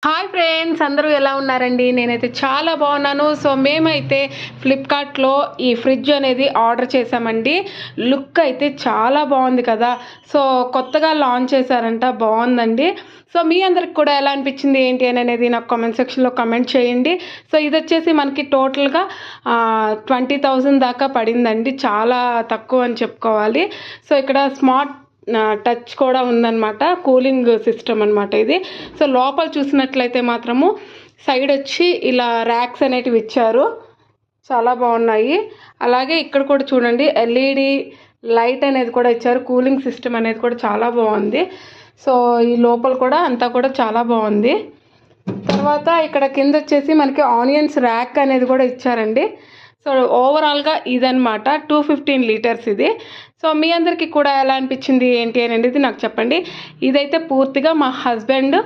Hi friends, అందరూ ఎలా ఉన్నారండి? నేనైతే చాలా బాగున్నాను. సో మేమైతే ఫ్లిప్కార్ట్లో ఈ ఫ్రిడ్జ్ అనేది ఆర్డర్ చేసామండి. లుక్ అయితే చాలా బాగుంది కదా. సో కొత్తగా లాంచ్ చేశారంట, బాగుందండి. సో మీ అందరికి కూడా ఎలా అనిపించింది ఏంటి అని అనేది నాకు కామెంట్ సెక్షన్లో కామెంట్ చేయండి. సో ఇది వచ్చేసి మనకి టోటల్గా 20,000 దాకా పడిందండి. చాలా తక్కువ అని చెప్పుకోవాలి. సో ఇక్కడ స్మార్ట్ టచ్ కూడా ఉందన్నమాట, కూలింగ్ సిస్టమ్ అనమాట ఇది. సో లోపల చూసినట్లయితే మాత్రము సైడ్ వచ్చి ఇలా ర్యాక్స్ అనేటివి ఇచ్చారు, చాలా బాగున్నాయి. అలాగే ఇక్కడ కూడా చూడండి, ఎల్ఈడి లైట్ అనేది కూడా ఇచ్చారు, కూలింగ్ సిస్టమ్ అనేది కూడా చాలా బాగుంది. సో ఈ లోపల కూడా అంతా కూడా చాలా బాగుంది. తర్వాత ఇక్కడ కింద వచ్చేసి మనకి ఆనియన్స్ ర్యాక్ అనేది కూడా ఇచ్చారండి. సో ఓవరాల్గా ఇదనమాట 215 లీటర్స్ ఇది. సో మీ అందరికీ కూడా ఎలా అనిపించింది ఏంటి అనేది నాకు చెప్పండి. ఇదైతే పూర్తిగా మా హస్బెండ్